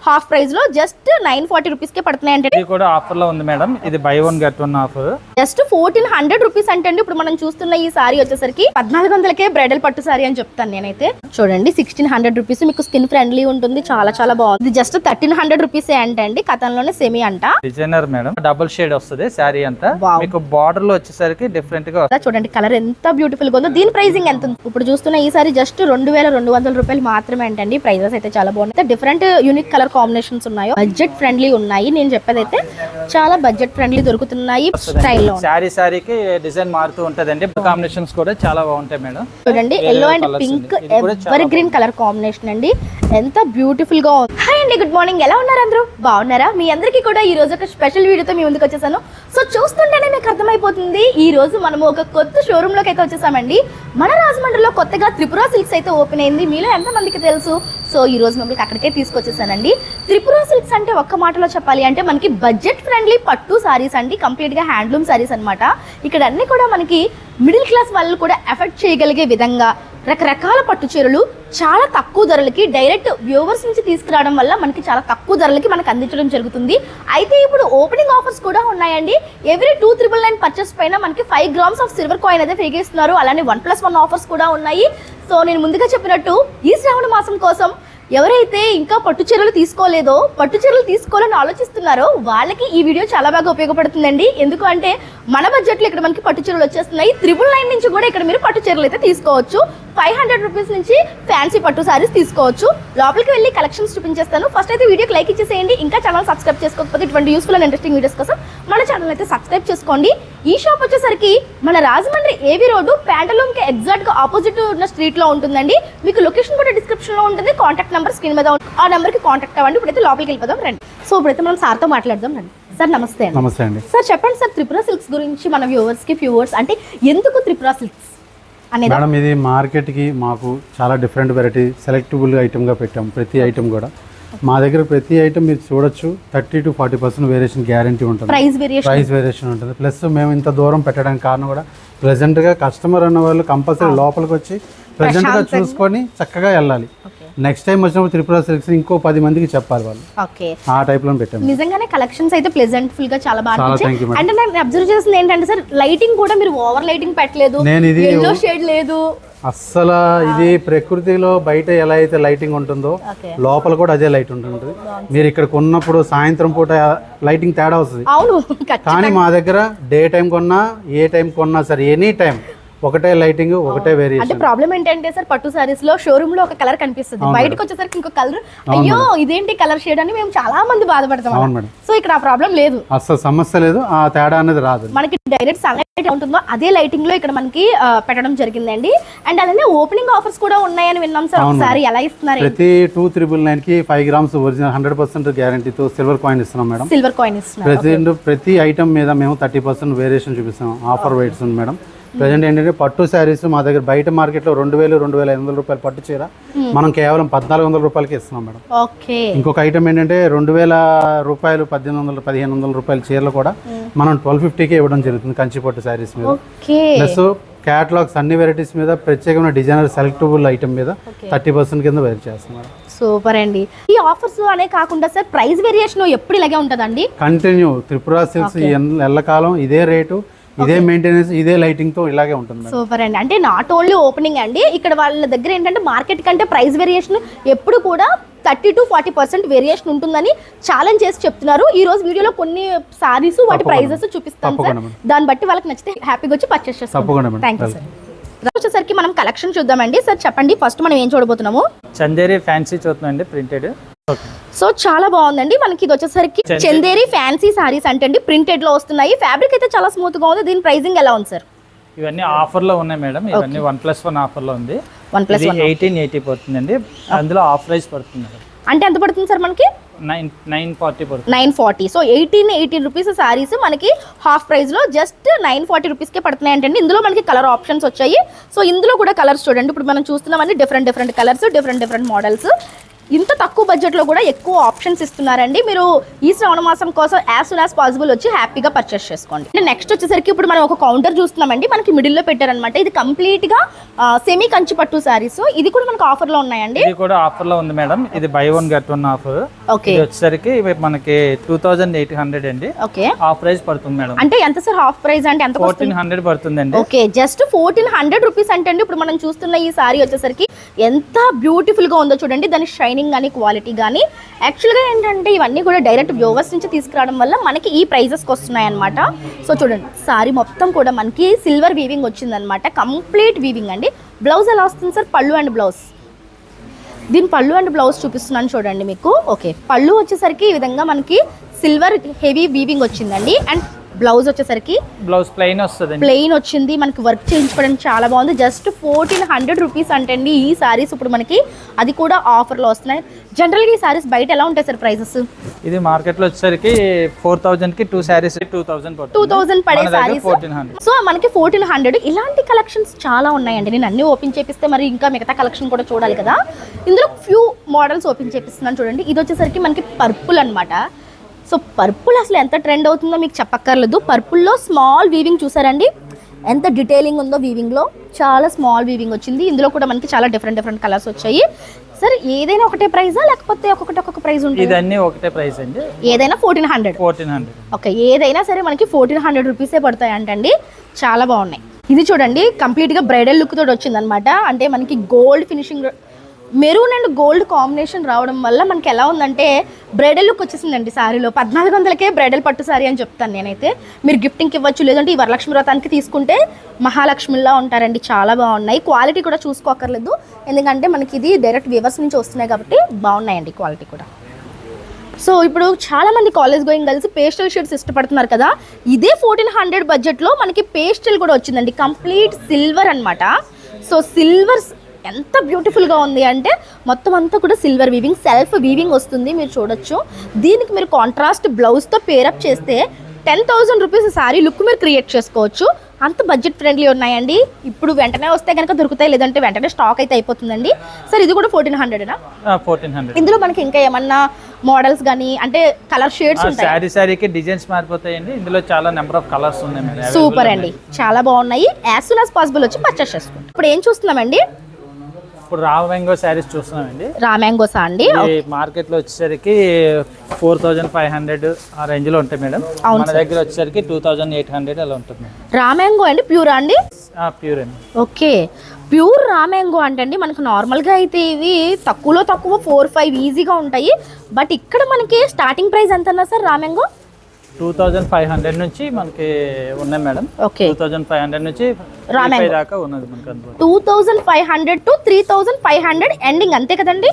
Half price లో just 940 rupees కే పడుతున్నాయి అంటే ఇది కూడా ఆఫర్ లో ఉంది మేడం. ఇది by one get one offer. Just 1400 rupees అంటే ఇప్పుడు మనం చూస్తున్న ఈ సారీ వచ్చేసరికి 1400కే బ్రైడల్ పట్టు సారీ అని చెప్తాను నేనైతే. చూడండి 1600 రూపీస్, మీకు స్కిన్ ఫ్రెండ్లీ ఉంటుంది, చాలా చాలా బాగుంది. ఇది జస్ట్ 1300 రూపీస్ అంటే అండి, కథంలోనే సెమీ అంట. డిజైనర్ మేడం, డబుల్ షేడ్ వస్తుంది సారీ అంతా. మీకు బార్డర్ లో వచ్చేసరికి డిఫరెంట్ గా చూడండి కలర్ ఎంత బ్యూటిఫుల్ గా ఉందో. దీని ప్రైసింగ్ ఎంత ఉంది? ఇప్పుడు చూస్తున్న ఈ సారీ జస్ట్ 2200 రూపాయలు మాత్రమే అంటండి. ప్రైజెస్ అయితే చాలా బాగున్నాయి. డిఫరెంట్ యూనిక్ కలర్ కాంబినేషన్స్ ఉన్నాయి, బడ్జెట్ ఫ్రెండ్లీ ఉన్నాయి. నేను చెప్పేదైతే చాలా బడ్జెట్ ఫ్రెండ్లీ దొరుకుతున్నాయి. స్టైల్లో సారీకి డిజైన్ మారుతూ ఉంటదండి. కాంబినేషన్స్ కూడా చాలా బాగుంటాయి మేడం. చూడండి yellow and pink ever green colour combination అండి, ఎంత బ్యూటిఫుల్ గా ఉంది. హాయ్ అండి, గుడ్ మార్నింగ్. ఎలా ఉన్నారు అందరూ? బాగున్నారా? మీ అందరికీ కూడా ఈ రోజు ఒక స్పెషల్ వీడియోతో మీ ముందుకు వచ్చేసాను. సో చూస్తుంటేనే మీకు అర్థమైపోతుంది, ఈ రోజు మనము ఒక కొత్త షోరూమ్ లోకి అయితే వచ్చేసామండి. మన రాజమండ్రిలో కొత్తగా త్రిపుర సిల్క్స్ అయితే ఓపెన్ అయింది. మీలో ఎంత మందికి తెలుసు? సో ఈ రోజు మిమ్మల్ని అక్కడికే తీసుకొచ్చేసానండి. త్రిపుర సిల్క్స్ అంటే ఒక్క మాటలో చెప్పాలి అంటే మనకి బడ్జెట్ ఫ్రెండ్లీ పట్టు సారీస్ అండి, కంప్లీట్ గా హ్యాండ్లూమ్ సారీస్ అనమాట. ఇక్కడ అన్ని కూడా మనకి మిడిల్ క్లాస్ వాళ్ళు కూడా ఎఫెక్ట్ చేయగలిగే విధంగా రకరకాల పట్టు చీరలు చాలా తక్కువ ధరలకి డైరెక్ట్ వ్యూవర్స్ నుంచి తీసుకురావడం వల్ల మనకి చాలా తక్కువ ధరలకి మనకు అందించడం జరుగుతుంది. అయితే ఇప్పుడు ఓపెనింగ్ ఆఫర్స్ కూడా ఉన్నాయండి. ఎవ్రీ 2999 పర్చేస్ పైన మనకి 5 గ్రామ్స్ ఆఫ్ సిల్వర్ కాయిన్ అయితే ఫ్రీగా ఇస్తున్నారు. అలానే 1+1 ఆఫర్స్ కూడా ఉన్నాయి. సో నేను ముందుగా చెప్పినట్టు ఈ శ్రావణ మాసం కోసం ఎవరైతే ఇంకా పట్టు చీరలు తీసుకోలేదో, పట్టు చీరలు తీసుకోవాలని ఆలోచిస్తున్నారో వాళ్ళకి ఈ వీడియో చాలా బాగా ఉపయోగపడుతుందండి. ఎందుకంటే మన బడ్జెట్లో ఇక్కడ మనకి పట్టు చీరలు వచ్చేస్తున్నాయి. 999 నుంచి కూడా ఇక్కడ మీరు పట్టు చీరలు అయితే తీసుకోవచ్చు. 500 రూపీస్ నుంచి ఫ్యాన్సీ పట్టు సారీస్ తీసుకోవచ్చు. లోపలికి వెళ్ళి కలెక్షన్స్ చూపించేస్తాను. ఫస్ట్ అయితే వీడియోకి లైక్ ఇచ్చేసేయండి. ఇంకా ఛానల్ సబ్స్క్రైబ్ చేసుకోకపోతే ఇటువంటి యూస్ఫుల్ అండ్ ఇంట్రెస్టింగ్ వీడియోస్ కోసం మన ఛానల్ అయితే సబ్స్క్రైబ్ చేసుకోండి. ఈ షాప్ వచ్చేసరికి మన రాజమండ్రి ఏవి రోడ్డు ప్యాంటలూమ్ కి ఎగ్జాక్ట్ గా ఆపోజిట్ ఉన్న స్ట్రీట్ లో ఉంటుందండి. మీకు లొకేషన్ కూడా డిస్క్రిప్షన్ లో ఉంటుంది. కాంటాక్ట్ నెంబర్ స్క్రీన్ మీద ఆ నెంబర్ కి కాంటాక్ట్ అవ్వండి. ఇప్పుడైతే లోపలికి వెళ్ళిపోదాం రండి. సో ఇప్పుడైతే మనం సార్తో మాట్లాడదాం రండి. సార్ నమస్తే. నమస్తే అండి. సార్ చెప్పండి సార్, త్రిపుర సిల్క్స్ గురించి మన వ్యూవర్స్ అంటే ఎందుకు త్రిపుర సిల్క్స్ అనేది? మేడం ఇది మార్కెట్కి మాకు చాలా డిఫరెంట్ వెరైటీ సెలెక్టబుల్ ఐటమ్గా పెట్టాం. ప్రతి ఐటమ్ కూడా మా దగ్గర ప్రతి ఐటమ్ మీరు చూడొచ్చు 30 to 40% వేరియేషన్ గ్యారంటీ ఉంటుంది. ప్రైస్ వేరియేషన్ ఉంటుంది. ప్లస్ మేము ఇంత దూరం పెట్టడానికి కారణం కూడా ప్రెజెంట్గా కస్టమర్ అన్న వాళ్ళు కంపల్సరీ లోపలికి వచ్చి ప్రెజెంట్గా చూసుకొని చక్కగా వెళ్ళాలి. నెక్స్ట్ టైం వచ్చినప్పుడు త్రిపుర సిల్క్స్ ఇంకో 10 మందికి చెప్పాలి వాళ్ళు. ఆ టైప్ లో పెట్టాము. నిజంగానే కలెక్షన్స్ అయితే ప్లెజెంట్ ఫుల్ గా చాలా బాగా అనిపించాయి. అంటే నేను అబ్జర్వ్ చేసింది ఏంటంటే సార్, లైటింగ్ కూడా మీరు ఓవర్ లైటింగ్ పెట్టలేదు, ఎల్లో షేడ్ లేదు అస్సలు. ఇది ప్రకృతిలో బయట ఎలా అయితే లైటింగ్ ఉంటుందో లోపల కూడా అదే లైట్ ఉంటుంది. మీరు ఇక్కడికి ఉన్నప్పుడు సాయంత్రం పూట లైటింగ్ తేడా వస్తుంది. కానీ మా దగ్గర డే టైం కొన్నా ఏ టైం కొన్నా సరే ఎనీ టైం ఒకటే లైటింగ్, ఒకటే వేరియేషన్. అంటే ప్రాబ్లం ఏంటంటే సార్, పట్టు సారీస్ లో షోరూమ్ లో ఒక కలర్ కనిపిస్తుంది, బయటకు వచ్చేసరికి ఇంకో కలర్. అయ్యో ఇదేంటి కలర్ షేడ్ అని మేము చాలా మంది బాధపడతాం. సో ఇక్కడ ఆ ప్రాబ్లం లేదు, అసలు సమస్య లేదు. ఆ తేడా అనేది రాదు. మనకి డైరెక్ట్ సన్లైట్ ఉంటుందో అదే లైటింగ్ లో ఇక్కడ మనకి పెట్టడం జరిగిందండి. అండ్ అలానే ఓపెనింగ్ ఆఫర్స్ కూడా ఉన్నాయని విన్నాం సార్. ఒకసారి ఎలా ఇస్తున్నారు? ప్రతి 2999 కి 5 గ్రామ్స్ ఒరిజినల్ 100% గ్యారంటీతో సిల్వర్ కాయిన్ ఇస్తున్నాం మేడం. సిల్వర్ కాయిన్ ఇస్తున్నాం. ప్రతి ఐటమ్ మీద మేము 30% వేరియేషన్ చూపిస్తాం. ఆఫర్ వైట్స్ ఉంది మేడం. ప్రజెంట్ ఏంటంటే పట్టు శారీస్ మా దగ్గర బయట మార్కెట్లో 2000-2500 రూపాయలు పట్టు చీర మనం కేవలం 1400 రూపాయలకి ఇస్తున్నాం మేడం. ఇంకొక ఐటమ్ ఏంటంటే 2000 రూపాయలు 1500-1500 రూపాయల చీరలు కూడా మనం 1250కే ఇవ్వడం జరుగుతుంది కంచి పట్టు శారీస్ మీద. ప్లస్ క్యాటలాగ్స్ అన్ని వెరైటీస్ మీద ప్రత్యేకమైన డిజైనర్ సెలెక్టబుల్ ఐటమ్ మీద 30% కింద వేరు చేస్తున్నాం. సూపర్ అండి. ఈ ఆఫర్స్ అనే కాకుండా సార్ ప్రైస్ వేరియేషన్ ఎప్పుడు ఇలాగే ఉంటుందండి? కంటిన్యూ త్రిపుర సిల్క్స్ ఎల్లకాలం ఇదే రేటు, ఇదే మెయింటెనెన్స్, ఇదే లైటింగ్ తో ఇలాగే ఉంటుంది. సూపర్ అండి. అంటే నాట్ ఓన్లీ ఓపెనింగ్ అండి, ఇక్కడ వాళ్ళ దగ్గర ఏంటంటే మార్కెట్ కంటే ప్రైస్ వేరియేషన్ ఎప్పుడు కూడా 30 to 40% వేరియేషన్ ఉంటుందని ఛాలెంజ్ చేసి చెప్తున్నారు. ఈ రోజు వీడియోలో కొన్ని సారీస్ వాటి ప్రైజెస్ చూపిస్తాం సార్. దాన్ని బట్టి వాళ్ళకి నచ్చితే హ్యాపీగా వచ్చి పర్చేస్ చేస్తాం. Thank you sir. వచ్చేసరికి మనం కలెక్షన్ చూద్దామండి. సార్ చెప్పండి, ఫస్ట్ మనం ఏం చూడబోతున్నాము? చందేరి ఫ్యాన్సీ చూస్తున్నాండి, ప్రింటెడ్. సో చాలా బాగుందండి. మనకి ఇది వచ్చేసరికి చందేరి ఫ్యాన్సీ సారీస్ అంటే అండి ప్రింటెడ్ లో వస్తున్నాయి. ఫ్యాబ్రిక్ అయితే చాలా స్మూత్ గా ఉంది. దీని ప్రైసింగ్ ఎలా ఉంది సార్? ఇవన్నీ ఆఫర్ లో ఉన్నాయి మేడం. ఇవన్నీ 1+1 ఆఫర్ లో ఉంది. 1+1 1880 పడుతుందండి. అందులో ఆఫ్ ప్రైస్ పడుతుంది. అంటే ఎంత పడుతుంది సార్ మనకి? 940 పడుతుంది. 940. సో 18 రూపీస్ సారీస్ మనకి హాఫ్ ప్రైస్ లో జస్ట్ 940 రూపీస్ కే పడుతున్నాయి అంటే ఇందులో మనకి కలర్ ఆప్షన్స్ వచ్చాయి. సో ఇందులో కూడా కలర్స్ చూడండి. ఇప్పుడు మనం చూస్తున్నాం అన్ని డిఫరెంట్ కలర్స్, డిఫరెంట్ మోడల్స్. ఇంత తక్కువ బడ్జెట్లో కూడా ఎక్కువ ఆప్షన్స్ ఇస్తున్నారండి. మీరు ఈ శ్రావణ మాసం కోసం యాజ్ సూన్ యాజ్ పాసిబుల్ వచ్చి హ్యాపీగా పర్చేస్ చేసుకోండి. నెక్స్ట్ వచ్చేసరికి ఇప్పుడు మనం ఒక కౌంటర్ చూస్తున్నామండి, మనకి మిడిల్లో పెట్టారనమాట. ఇది కంప్లీట్గా సెమీ కంచి పట్టు శారీస్. ఇది కూడా మనకు ఆఫర్లో ఉన్నాయండి. ఇది కూడా ఆఫర్లో ఉంది మేడం. ఇది by one get one offer. Okay, ఇది వచ్చేసరికి మనకి 2800 అండి. ఓకే, హాఫ్ ప్రైస్ పడుతుంది మేడం. అంటే ఎంత సార్ హాఫ్ ప్రైస్ అంటే ఎంత? 1400 పడుతుందండి. ఓకే, జస్ట్ 1400 రూపీస్ అంటే అండి. ఇప్పుడు మనం చూస్తున్న ఈ సారీ వచ్చేసరికి ఎంత బ్యూటిఫుల్ గా ఉందో చూడండి. దాని షైనింగ్ కానీ క్వాలిటీ కానీ యాక్చువల్గా ఏంటంటే ఇవన్నీ కూడా డైరెక్ట్ వ్యూవర్స్ నుంచి తీసుకురావడం వల్ల మనకి ఈ ప్రైజెస్కి వస్తున్నాయి అనమాట. సో చూడండి, సారీ మొత్తం కూడా మనకి సిల్వర్ వీవింగ్ వచ్చిందనమాట. కంప్లీట్ వీవింగ్ అండి. బ్లౌజ్ ఎలా వస్తుంది సార్? పళ్ళు అండ్ బ్లౌజ్. దీని పళ్ళు అండ్ బ్లౌజ్ చూపిస్తున్నాను చూడండి మీకు. ఓకే, పళ్ళు వచ్చేసరికి ఈ విధంగా మనకి సిల్వర్ హెవీ వీవింగ్ వచ్చిందండి. అండ్ బ్లౌజ్ వచ్చేసరికి బ్లౌజ్ ప్లెయిన్ వస్తుంది, ప్లెయిన్ వచ్చింది. మనకి వర్క్ చేయించుకోవడం చాలా బాగుంది. జస్ట్ 1400 రూపీస్ అంటే అండి ఈ సారీస్ ఇప్పుడు మనకి అది కూడా ఆఫర్లో వస్తున్నాయి. జనరల్గా ఈ సారీస్ బయట ఎలా ఉంటాయి సార్ ప్రైసెస్? ఇది మార్కెట్లో వచ్చేసరికి 4000 కి 2 సారీస్ 2000 పడే సారీస్. సో మనకి 1400. ఇలాంటి కలెక్షన్స్ చాలా ఉన్నాయండి. నేను అన్ని ఓపెన్ చేపిస్తే మరి ఇంకా మిగతా కలెక్షన్ కూడా చూడాలి కదా. ఇందులో ఫ్యూ మోడల్స్ ఓపెన్ చేపిస్తున్నాను చూడండి. ఇది వచ్చేసరికి మనకి పర్పుల్ అనమాట. సో పర్పుల్ అసలు ఎంత ట్రెండ్ అవుతుందో మీకు చెప్పక్కర్లేదు. పర్పుల్లో స్మాల్ వీవింగ్ చూసారండి, ఎంత డీటెయిలింగ్ ఉందో వీవింగ్లో. చాలా స్మాల్ వీవింగ్ వచ్చింది. ఇందులో కూడా మనకి చాలా డిఫరెంట్ కలర్స్ వచ్చాయి. సార్ ఏదైనా ఒకటే ప్రైజా లేకపోతే ఒక్కొక్క ప్రైస్ ఉంటుంది? ఇదన్నీ ఒకటే ప్రైస్ అండి. ఏదైనా 1400. ఓకే, ఏదైనా సరే మనకి 1400 రూపీసే పడతాయి అంటండి. చాలా బాగున్నాయి. ఇది చూడండి, కంప్లీట్గా బ్రైడల్ లుక్ తోటి వచ్చిందనమాట. అంటే మనకి gold finishing, maroon and gold combination రావడం వల్ల మనకి ఎలా ఉందంటే బ్రైడల్ లుక్ వచ్చేసిందండి శారీలో. 1400కే బ్రైడల్ పట్టు శారీ అని చెప్తాను నేనైతే. మీరు గిఫ్టింగ్కి ఇవ్వచ్చు, లేదంటే ఈ వరలక్ష్మి వ్రతానికి తీసుకుంటే మహాలక్ష్మిలా ఉంటారండి. చాలా బాగున్నాయి. క్వాలిటీ కూడా చూసుకోకర్లేదు, ఎందుకంటే మనకి ఇది డైరెక్ట్ వ్యూవర్స్ నుంచి వస్తున్నాయి కాబట్టి బాగున్నాయండి క్వాలిటీ కూడా. సో ఇప్పుడు చాలామంది college going girls pastel shades ఇష్టపడుతున్నారు కదా. ఇదే 1400 బడ్జెట్లో మనకి పేస్టల్ కూడా వచ్చిందండి. కంప్లీట్ సిల్వర్ అనమాట. సో సిల్వర్ ఎంత బ్యూటిఫుల్గా ఉంది అంటే మొత్తం అంతా కూడా సిల్వర్ వీవింగ్, సెల్ఫ్ వీవింగ్ వస్తుంది. మీరు చూడొచ్చు. దీనికి మీరు కాంట్రాస్ట్ బ్లౌజ్తో పేరప్ చేస్తే 10,000 రూపీస్ శారీ లుక్ మీరు క్రియేట్ చేసుకోవచ్చు. అంత బడ్జెట్ ఫ్రెండ్లీ ఉన్నాయండి. ఇప్పుడు వెంటనే వస్తే కనుక దొరుకుతాయి, లేదంటే వెంటనే స్టాక్ అయితే అయిపోతుందండి. సార్ ఇది కూడా 1400. 1400. ఇందులో మనకి ఇంకా ఏమన్నా మోడల్స్ కానీ అంటే కలర్ షేడ్స్ ఉంటాయి? సారీకి డిజైన్స్ మారిపోతాయండి. ఇందులో చాలా నెంబర్ ఆఫ్ కలర్స్ ఉన్నాయి. సూపర్ అండి, చాలా బాగున్నాయి. యాజ్ సూన్ యాజ్ పాసిబుల్ వచ్చి పర్చేస్ చేసుకోండి. ఇప్పుడు ఏం చూస్తున్నామండి? ఇప్పుడు రా మ్యాంగో శారీస్ చూస్తున్నామండి. రా మ్యాంగోసా అండి? మార్కెట్లో వచ్చేసరికి 4500 ఆ రేంజ్ లో ఉంటాయి మేడం. మన దగ్గర వచ్చేసరికి 2800 అలా ఉంటుంది. రా మ్యాంగో అండి, ప్యూరా అండి? ప్యూర్ అండి. ఓకే, ప్యూర్ రా మ్యాంగో అంటే అండి మనకు నార్మల్గా అయితే ఇవి తక్కువలో తక్కువ 4-5 ఈజీగా ఉంటాయి. బట్ ఇక్కడ మనకి స్టార్టింగ్ ప్రైస్ ఎంత అన్నా సార్ రా మ్యాంగో? 2500 నుంచి మనకి ఉన్నాయి మేడం. ఓకే, 2500 నుంచి దాకా ఉన్నది మనకి. 2500 to 3500 ఎండింగ్, అంతే కదండి?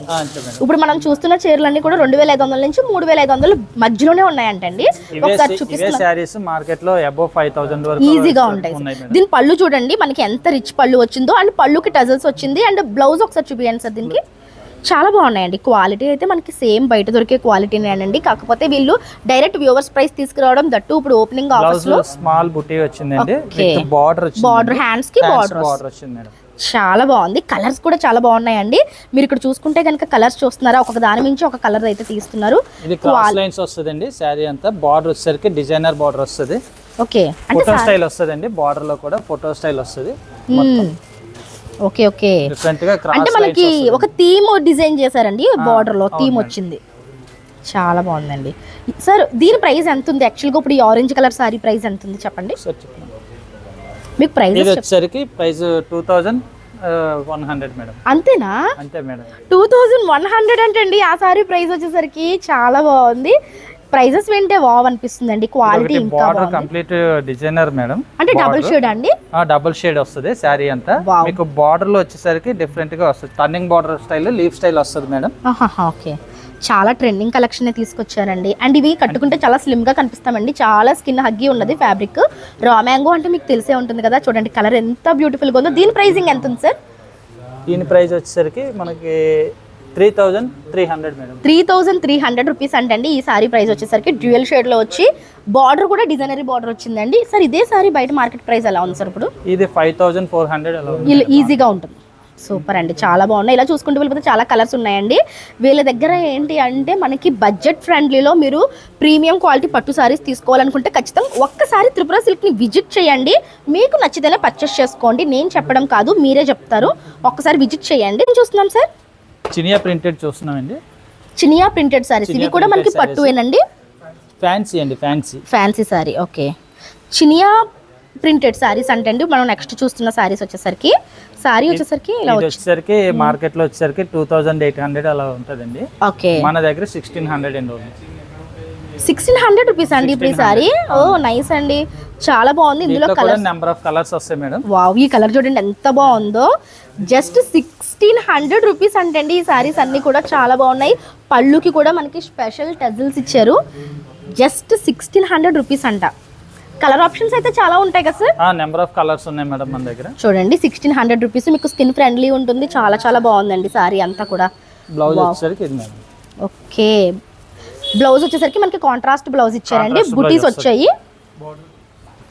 ఇప్పుడు మనం చూస్తున్న చీరలన్నీ కూడా 2500 నుంచి 3500 మధ్యలోనే ఉన్నాయంటండి. ఒకసారి చూపిస్తాను. సారీస్ మార్కెట్ లో అబౌవ్ 5000 వరకు ఈజీగా ఉంటాయి. దీని పళ్ళు చూడండి మనకి ఎంత రిచ్ పళ్ళు వచ్చిందో, అండ్ పళ్ళుకి టజల్స్ వచ్చింది. అండ్ బ్లౌజ్ ఒకసారి చూపించండి సార్. దీనికి చాలా బాగున్నాయండి. క్వాలిటీ అయితే మనకి సేమ్ బయట దొరికే క్వాలిటీనేనండి. కాకపోతే వీళ్ళు డైరెక్ట్ వ్యూవర్స్ ప్రైస్ తీసుకురావడం, దట్టు ఇప్పుడు ఓపెనింగ్ ఆఫర్స్ లో స్మాల్ బుటీ వచ్చిందండి. బార్డర్ హ్యాండ్స్ కి బార్డర్ వచ్చింది మేడం. చాలా బాగుంది. కలర్స్ కూడా చాలా బాగున్నాయండి. మీరు ఇక్కడ చూసుకుంటే కనుక కలర్స్ చూస్తున్నారా, ఒక దాని నుంచి ఒక కలర్ అయితే తీస్తున్నారు. ఇది క్రాస్ లైన్స్ వస్తుందండి. శారీ అంతా బార్డర్ వచ్చేసరికి డిజైనర్ బార్డర్ వస్తుంది. ఓకే, ఫోటో స్టైల్ వస్తుందండి. బార్డర్ లో కూడా ఫోటో స్టైల్ వస్తుంది. ఓకే ఓకే, అంటే మనకి ఒక థీమ్ డిజైన్ చేశారండి. బార్డర్ లో థీమ్ వచ్చింది. చాలా బాగుందండి. సార్ దీని ప్రైస్ ఎంత ఉంది యాక్చువల్గా? ఇప్పుడు ఈ ఆరెంజ్ కలర్ సారీ ప్రైస్ ఎంత ఉంది చెప్పండి. మీకు ప్రైస్ వచ్చేసరికి ప్రైస్ 2100 మేడం. అంతేనా? అంతే మేడం. 2100 అంటే అండి ఆ సారీ ప్రైస్ వచ్చేసరికి చాలా బాగుంది. ప్రైజెస్ వింటే వావ్ అనిపిస్తుందండి. క్వాలిటీ ఇంకా బాగుంది. Complete designer madam. అంటే డబుల్ షేడ్ అండి? డబుల్ షేడ్ వస్తుంది శారీ అంతా. మీకు బార్డర్ లో వచ్చేసరికి డిఫరెంట్ గా వస్తుంది. Turning border style, leaf style వస్తుంది మేడం. ఓకే, చాలా ట్రెండింగ్ కలెక్షన్ తీసుకొచ్చారండి. అండ్ ఇవి కట్టుకుంటే చాలా స్లిమ్ గా కనిపిస్తామండి. చాలా స్కిన్ హగ్గి ఉన్నది ఫ్యాబ్రిక్. రా మ్యాంగో అంటే మీకు తెలిసే ఉంటుంది కదా. చూడండి కలర్ ఎంత బ్యూటిఫుల్ గా ఉందో. దీని ప్రైసింగ్ ఎంత ఉంది సార్? దీని ప్రైస్ వచ్చేసరికి మనకి 3300 మేడం. 3300 రూపీస్ అంటండి ఈ సారీ ప్రైస్ వచ్చేసరికి. డ్యూయల్ షేడ్ లో వచ్చి బార్డర్ కూడా డిజైనరీ బార్డర్ వచ్చిందండి. సార్ ఇదే సారీ బయట మార్కెట్ ప్రైస్ ఎలా ఉంది సార్ ఇప్పుడు? ఇది 5400 అలా ఉంది. ఈజీగా ఉంటుంది. సూపర్ అండి, చాలా బాగున్నాయి. ఇలా చూసుకుంటూ వెళ్ళిపోతే చాలా కలర్స్ ఉన్నాయండి. వీళ్ళ దగ్గర ఏంటి అంటే మనకి బడ్జెట్ ఫ్రెండ్లీలో మీరు ప్రీమియం క్వాలిటీ పట్టు సారీస్ తీసుకోవాలనుకుంటే ఖచ్చితంగా ఒక్కసారి త్రిపుర సిల్క్ని విజిట్ చేయండి. మీకు నచ్చితేనే పర్చేస్ చేసుకోండి. నేను చెప్పడం కాదు, మీరే చెప్తారు. ఒక్కసారి విజిట్ చేయండి. చూస్తున్నాం సార్, చినియా ప్రింటెడ్ చూస్తున్నామండి. చినియా ప్రింటెడ్ సారీస్, ఇవి కూడా మనకి పట్టువేనండి. ఫ్యాన్సీ అండి, fancy sorry. Okay, Chiniya printed saris అంటే అండి మనం నెక్స్ట్ చూస్తున్న సారీస్ వచ్చేసరికి సారీ వచ్చేసరికి ఇలా వచ్చేసరికి మార్కెట్ లో వచ్చేసరికి 2800 అలా ఉంటదండి. ఓకే, మన దగ్గర 1600 అండి. 1600 రూపీస్ అండి ఇప్పుడు ఈ సారీ. ఓ నైస్ అండి, చాలా బాగుంది. ఇందులో కలర్ నెంబర్ ఆఫ్ కలర్స్ వస్తాయి మేడం. వావ్, ఈ కలర్ చూడండి ఎంత బాగుందో. జస్ట్ 1600 రూపీస్ అంటండి ఈ సారీస్ అన్ని కూడా చాలా బాగున్నాయి. పళ్ళుకి కూడా మనకి స్పెషల్ టజిల్స్ ఇచ్చారు. జస్ట్ 1600 రూపీస్ అంట. కలర్ ఆప్షన్స్ అయితే చాలా ఉంటాయి కదా సార్? నెంబర్ ఆఫ్ కలర్స్ ఉన్నాయి మేడం మన దగ్గర. చూడండి 1600 రూపీస్, మీకు స్కిన్ ఫ్రెండ్లీ ఉంటుంది. చాలా చాలా బాగుందండి సారీ అంతా కూడా. బ్లౌజ్ వచ్చేసరికి ఇది మేడం. ఓకే, బ్లౌజ్ వచ్చేసరికి మనకి కాంట్రాస్ట్ బ్లౌజ్ ఇచ్చారండి. బుటీస్ వచ్చాయి,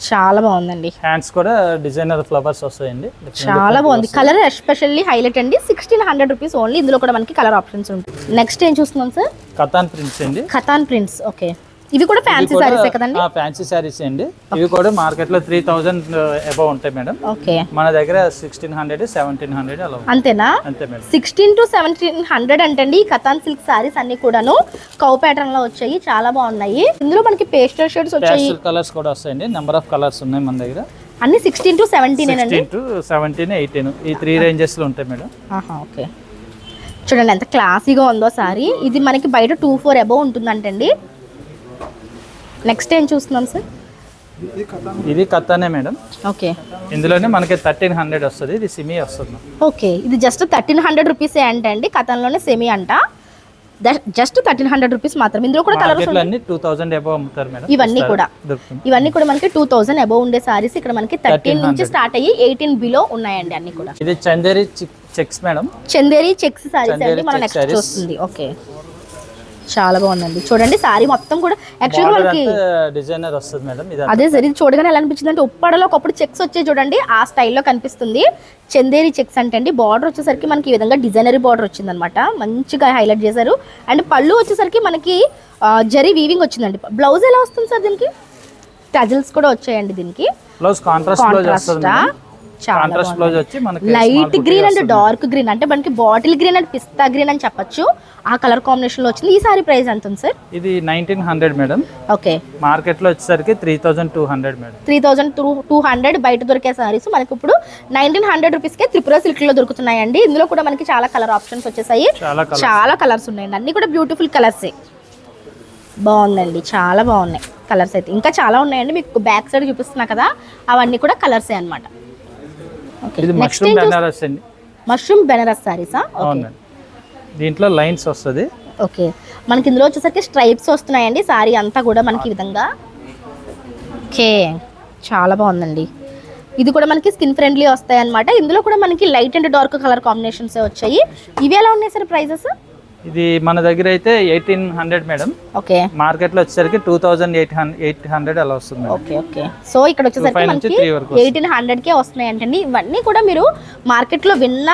చాలా బాగుందండి. హ్యాండ్స్ కూడా డిజైనర్ ఫ్లవర్స్ వస్తాయండి. చాలా బాగుంది. కలర్ ఎస్పెషల్లీ హైలైట్ అండి. 1600 రూపీస్ ఓన్లీ. ఇందులో కూడా మనకి కలర్ ఆప్షన్స్ ఉంటాయి. నెక్స్ట్ ఏం చూస్తున్నాం సార్? కతాన్ ప్రింట్స్ అండి. కతాన్ ప్రింట్స్. ఓకే, ఇవి కూడా ఫ్యాన్సీ సారీసే కదండి? ఫ్యాన్సీ సారీస్ అండి. ఇవి కూడా మార్కెట్ లో 3000 అబౌవ్ ఉంటాయి మేడం. ఓకే, మన దగ్గర 1600 1700 అలా. అంతేనా? అంతే మేడం. 16 to 1700 అంటండి. కతాన్ సిల్క్ సారీస్ అన్ని కూడాను కౌ ప్యాటర్న్ లో వచ్చాయి, చాలా బాగున్నాయి. ఇందులో మనకి పేస్టల్ షేడ్స్ వచ్చాయి, కలర్స్ కూడా వస్తాయండి. నెంబర్ ఆఫ్ కలర్స్ ఉన్నాయి మన దగ్గర. అన్ని 16 to 17 అండి. 16 to 17 18 ఈ 3 రేంజెస్ లో ఉంటాయి మేడం. ఓకే, చూడండి ఎంత క్లాసీగా ఉందో సారీ. ఇది మనకి బయట 24 అబౌవ్ ఉంటుందంటండి. నెక్స్ట్ ఏం చూస్తున్నాం సార్? ఇది కతానే మేడం. ఓకే, ఇందులోనే మనకి 1300 వస్తుంది. ఇది సిమీ వస్తుంది. ఓకే, ఇది జస్ట్ 1300 రూపీసే అండి. కథంలోనే సెమీ అంట. జస్ట్ 1300 రూపీస్ మాత్రం. ఇందులో కూడా కలర్స్ అన్ని 2000 అబౌవ్ అమ్ముతారు మేడం. ఇవన్నీ కూడా మనకి 2000 అబౌవ్ ఉండే సారీస్. ఇక్కడ మనకి 13 నుంచి స్టార్ట్ అయ్యి 18 బిలో ఉన్నాయండి అన్ని కూడా. ఇది Chanderi checks madam. Chanderi checks saris అండి మన నెక్స్ట్ చూస్తుంది. ఓకే, చాలా బాగుందండి. చూడండి సారీ మొత్తం కూడా యాక్చువల్గా మనకి డిజైనర్ వస్తుంది మేడం. అదే సార్, ఇది చూడగానే ఎలా అనిపించింది అంటే ఉప్పాడలో ఒకప్పుడు చెక్స్ వచ్చాయి చూడండి, ఆ స్టైల్లో కనిపిస్తుంది. చందేరి చెక్స్ అంటే అండి. బార్డర్ వచ్చేసరికి మనకి ఈ విధంగా డిజైనరీ బార్డర్ వచ్చింది అనమాట. మంచిగా హైలైట్ చేశారు. అండ్ పళ్ళు వచ్చేసరికి మనకి జరీ వీవింగ్ వచ్చిందండి. బ్లౌజ్ ఎలా వస్తుంది సార్ దీనికి? టజిల్స్ కూడా వచ్చాయండి దీనికి. Blouse contrast light green and dark green అంటే మనకి bottle green and pista green అని చెప్పొచ్చు. ఆ కలర్ కాంబినేషన్ లో వచ్చింది. ఈ సారీ ప్రైస్ ఎంత ఉంది సార్? ఇది 1900 మేడం. ఓకే, మార్కెట్ లో వచ్చేసరికి 3200 మేడం. 3200 బయట దొరికే సారీస్ మనకి ఇప్పుడు 1900 రూపీస్ కే త్రిపుర సిల్క్ లో దొరుకుతున్నాయండి. ఇందులో కూడా మనకి చాలా కలర్ ఆప్షన్స్ వచ్చేసాయి. చాలా కలర్స్ ఉన్నాయండి. అన్ని కూడా బ్యూటిఫుల్ కలర్సే. బాగుందండి, చాలా బాగున్నాయి కలర్స్ అయితే. ఇంకా చాలా ఉన్నాయండి. మీకు బ్యాక్ సైడ్ చూపిస్తున్నా కదా, అవన్నీ కూడా కలర్సే అనమాట. మష్రూమ్ బెనారస్ సారీసా? దీంట్లో లైన్స్ వస్తుంది. ఓకే, మనకి ఇందులో వచ్చేసరికి స్ట్రైప్స్ వస్తున్నాయండి. సారీ అంతా కూడా మనకి ఈ విధంగా. ఓకే, చాలా బాగుందండి. ఇది కూడా మనకి స్కిన్ ఫ్రెండ్లీ వస్తాయి అనమాట. ఇందులో కూడా మనకి light and dark colour combinations వచ్చాయి. ఇవి ఎలా ఉన్నాయి సార్ ప్రైజెస్? ఇది మన దగ్గర అయితే 1800 మేడం. ఓకే, మార్కెట్ లో వచ్చేసరికి 2800 అలా వస్తుంది. ఓకే ఓకే, సో ఇక్కడ వచ్చేసరికి మనకి 1800 కే వస్తున్నాయి అంటండి. ఇవన్నీ కూడా మీరు మార్కెట్ లో విన్న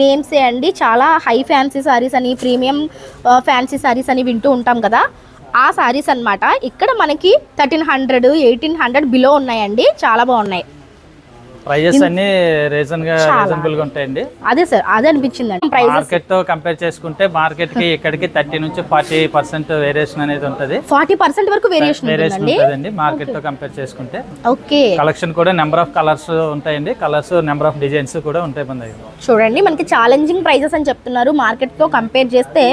నేమ్సే అండి. చాలా హై ఫ్యాన్సీ సారీస్ అని, ప్రీమియం ఫ్యాన్సీ సారీస్ అని వింటూ ఉంటాం కదా, ఆ సారీస్ అన్నమాట. ఇక్కడ మనకి 1300 1800 బిలో ఉన్నాయండి. చాలా బాగున్నాయి. ప్రైజెస్ అన్ని రీజనబుల్ గా ఉంటాయండి. అదే సార్, అదే అనిపించింది. మార్కెట్ తో కంపేర్ చేసుకుంటే మార్కెట్ కి ఇక్కడికి 30 నుంచి 40% వేరియేషన్ అనేది ఉంటుంది. 40% వరకు వేరియేషన్ ఉంటుందండి మార్కెట్ తో కంపేర్ చేసుకుంటే. ఓకే, కలెక్షన్ కూడా నెంబర్ ఆఫ్ కలర్స్ ఉంటాయండి. కలర్స్ నెంబర్ ఆఫ్ డిజైన్స్ కూడా ఉంటాయి మన దగ్గర. చూడండి మనకి ఛాలెంజింగ్ ప్రైజెస్ అని చెప్తున్నారు. మార్కెట్ తో కంపేర్ చేస్తే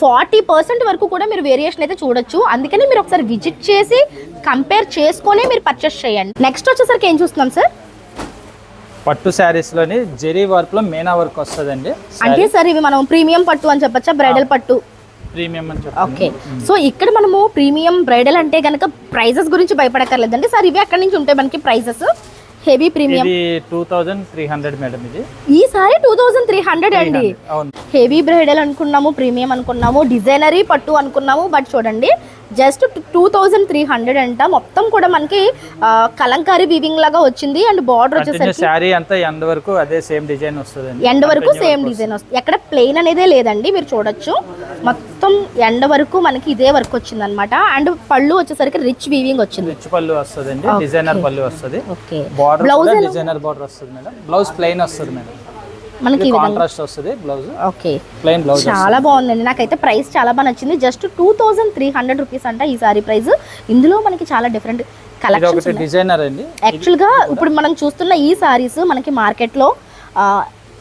40% వరకు కూడా మీరు వేరియేషన్ అయితే చూడొచ్చు. అందుకని మీరు ఒకసారి విజిట్ చేసి కంపేర్ చేసుకొని మీరు పర్చేస్ చేయండి. నెక్స్ట్ వచ్చేసరికి ఏం చూస్తున్నాం సార్? పట్టు శారీస్ లోని జెరీ వర్క్ లో మీనా వర్క్ వస్తుందండి. అంటే సార్ ఇవి మనం ప్రీమియం పట్టు అని చెప్పచ్చా? బ్రైడల్ పట్టు ప్రీమియం అని చెప్పి. ఓకే, సో ఇక్కడ మనము ప్రీమియం బ్రైడల్ అంటే కనుక ప్రైజెస్ గురించి భయపడక్కర్లేదండి సార్. ఇవి ఎక్కడి నుంచి ఉంటాయి మనకి ప్రైజెస్? Heavy premium. ఇది 2300 మేడం. ఇది ఈ సారీ 2300 అండి. అవును. హెవీ బ్రైడల్ అనుకున్నాము, ప్రీమియం అనుకున్నాము, డిజైనరీ పట్టు అనుకున్నాము, బట్ చూడండి జస్ట్ 2300 అంట. మొత్తం కూడా మనకి కలంకారీ వీవింగ్ లాగా వచ్చింది అండ్ బార్డర్ వచ్చేసరికి శారీ అంతా ఎండ్ వరకు అదే సేమ్ డిజైన్ వస్తుంది. ఎండ్ వరకు సేమ్ డిజైన్ వస్తుంది, ఎక్కడ ప్లెయిన్ అనేదే లేదండి. మీరు చూడొచ్చు మొత్తం ఎండ్ వరకు మనకి ఇదే వర్క్ వచ్చింది అనమాట. అండ్ పళ్ళు వచ్చేసరికి రిచ్ వీవింగ్ వచ్చింది. రిచ్ పళ్ళు వస్తుందండి, డిజైనర్ పళ్ళు వస్తుంది. ఓకే, బార్డర్ డిజైనర్ బార్డర్ వస్తుంది మేడం. బ్లౌజ్ ప్లెయిన్ వస్తుంది మేడం. మనకి కాంట్రాస్ట్ వస్తుంది బ్లౌజ్. Okay, plain blouse. చాలా బాగుందండి, నాకైతే ప్రైస్ చాలా బాగా నచ్చింది. జస్ట్ 2300 రూపీస్ అంట ఈ సారీ ప్రైస్. ఇందులో మనకి చాలా డిఫరెంట్ కలెక్షన్స్ ఉన్నాయి. డిజైనర్ అండి. యాక్చువల్గా ఇప్పుడు మనం చూస్తున్న ఈ సారీస్ మనకి మార్కెట్లో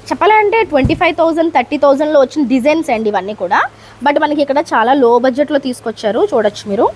చెప్పాలంటే 25,000 30,000లో వచ్చిన డిజైన్స్ అండి ఇవన్నీ కూడా. బట్ మనకి ఇక్కడ చాలా లో బడ్జెట్లో తీసుకొచ్చారు. చూడొచ్చు మీరు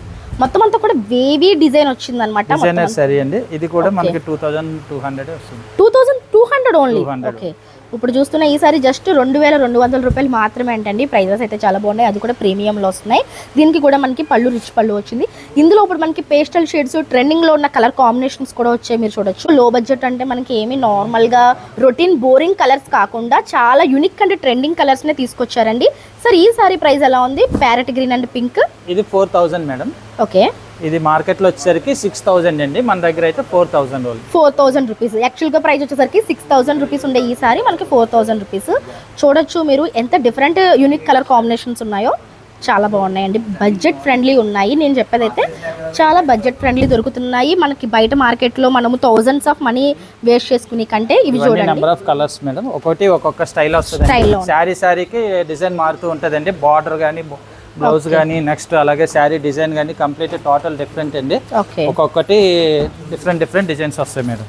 మొత్తం అంతా కూడా వేవీ డిజైన్ వచ్చింది అనమాట. డిజైనర్ సారీ అండి. ఇది కూడా మనకి 2200 వస్తుంది. 2200 ఓన్లీ. ఓకే, ఇప్పుడు చూస్తున్న ఈ సారీ జస్ట్ 2200 రూపాయలు మాత్రమే అంటండి. ప్రైజెస్ అయితే చాలా బాగున్నాయి, అది కూడా ప్రీమియంలో వస్తున్నాయి. దీనికి కూడా మనకి పళ్ళు రిచ్ పళ్ళు వచ్చింది. ఇందులో ఇప్పుడు మనకి పేస్టల్ షేడ్స్ ట్రెండింగ్లో ఉన్న కలర్ కాంబినేషన్స్ కూడా వచ్చాయి. మీరు చూడొచ్చు లో బడ్జెట్ అంటే మనకి ఏమి నార్మల్గా రొటీన్ బోరింగ్ కలర్స్ కాకుండా చాలా యూనిక్ అండ్ ట్రెండింగ్ కలర్స్నే తీసుకొచ్చారండి. సార్ ఈ సారీ ప్రైస్ ఎలా ఉంది? Parrot green and pink. ఇది 4000 మేడం. ఓకే, ఇది మార్కెట్లో వచ్చేసరికి 6000 అండి. మన దగ్గర అయితే 4000 రూపీస్. యాక్చువల్గా ప్రైస్ వచ్చేసరికి 6000 రూపీస్ ఉండే ఈ సారీ మనకి 4000 రూపీస్. చూడొచ్చు మీరు ఎంత డిఫరెంట్ యూనిక్ కలర్ కాంబినేషన్స్ ఉన్నాయో. చాలా బాగున్నాయండి, బడ్జెట్ ఫ్రెండ్లీ ఉన్నాయి. నేను చెప్పేదైతే చాలా బడ్జెట్ ఫ్రెండ్లీ దొరుకుతున్నాయి మనకి. బయట మార్కెట్లో మనము థౌజండ్స్ ఆఫ్ మనీ వేస్ట్ చేసుకునే కంటే ఇవి చూడండి. Number of colours madam. ఒక్కొక్క స్టైల్ వస్తుంది. శారీకి డిజైన్ మారుతూ ఉంటుందండి. బార్డర్ కానీ బ్లౌజ్ కానీ నెక్స్ట్ అలాగే శారీ డిజైన్ కానీ కంప్లీట్ టోటల్ డిఫరెంట్ అండి. ఒక్కొక్కటి డిఫరెంట్ డిజైన్స్ వస్తాయి మేడం.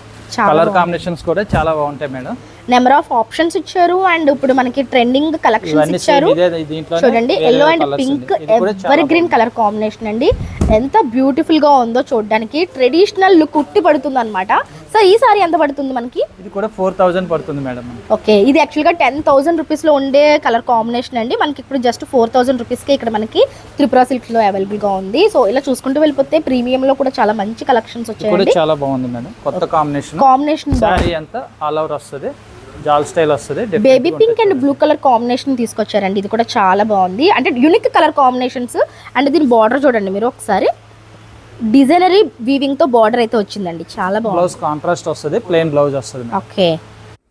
కలర్ కాంబినేషన్స్ కూడా చాలా బాగుంటాయి మేడం. నెంబర్ ఆఫ్ ఆప్షన్స్ ఇచ్చారు అండ్ ఇప్పుడు మనకి ట్రెండింగ్ కలెక్షన్స్ ఇచ్చారు. చూడండి yellow and pink ever green colour combination అండి. ఎంత బ్యూటిఫుల్ గా ఉందో చూడడానికి. ట్రెడిషనల్ లుక్ ఉట్టి పడుతుంది అనమాట. సో ఈ సారీ ఎంత పడుతుంది మనకి? ఇది కూడా 4000 పడుతుంది మేడం. ఓకే, ఇది యాక్చువల్గా 10,000 రూపీస్లో ఉండే కలర్ కాంబినేషన్ అండి. మనకి ఇప్పుడు జస్ట్ 4000 రూపీస్కి ఇక్కడ మనకి త్రిపుర సిల్క్లో అవైలబుల్గా ఉంది. సో ఇలా చూసుకుంటూ వెళ్ళిపోతే ప్రీమియంలో కూడా చాలా మంచి కలెక్షన్స్ వచ్చాయండి. చాలా బాగుంది మేడం. కొత్త కాంబినేషన్ సారీ అంతా ఆల్ ఓవర్ వస్తుంది. జాల్ స్టైల్ వస్తుంది. Baby pink and blue colour combination తీసుకొచ్చారండి. ఇది కూడా చాలా బాగుంది, అంటే యూనిక్ కలర్ కాంబినేషన్స్. అండ్ దీని బార్డర్ చూడండి మీరు ఒకసారి, డిజైనరీ వీవింగ్ తో బార్డర్ అయితే వచ్చిందండి. చాలా బాగుంది. బ్లౌజ్ కాంట్రాస్ట్ వస్తుంది, ప్లెయిన్ బ్లౌజ్ వస్తుంది. ఓకే,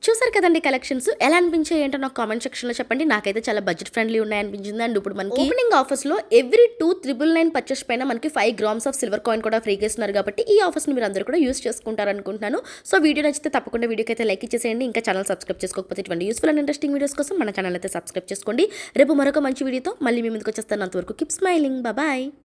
చూసారు కదండి కలెక్షన్స్. ఎలా అనిపించాయి ఏంటో నాకు కామెంట్ సెక్షన్లో చెప్పండి. నాకైతే చాలా బడ్జెట్ ఫ్రెండ్లీ ఉన్నాయనిపించింది. అండ్ ఇప్పుడు మనకి ఓపెనింగ్ ఆఫర్స్లో ఎవ్రీ 2,999 పర్చేస్ పైన మనకి 5 grams ఆఫ్ సిల్వర్ కాయిన్ కూడా ఫ్రీగా ఇస్తున్నారు. కాబట్టి ఈ ఆఫర్స్ని మీరు అందరూ కూడా యూస్ చేసుకుంటారు అనుకుంటున్నాను. సో వీడియో నచ్చితే తప్పకుండా వీడియోకి అయితే లైక్ ఇచ్చేసేయండి. ఇంకా ఛానల్ సబ్స్క్రైబ్ చేసుకోకపోతే ఇటువంటి యూస్ఫుల్ అండ్ ఇంట్రెస్టింగ్ వీడియోస్ కోసం మన ఛానల్ అయితే సబ్స్క్రైబ్ చేసుకోండి. రేపు మరొక మంచి వీడియోతో మళ్ళీ మీ ముందుకు వచ్చేస్తాను. అంతవరకు కీప్ స్మైలింగ్. బాయ్.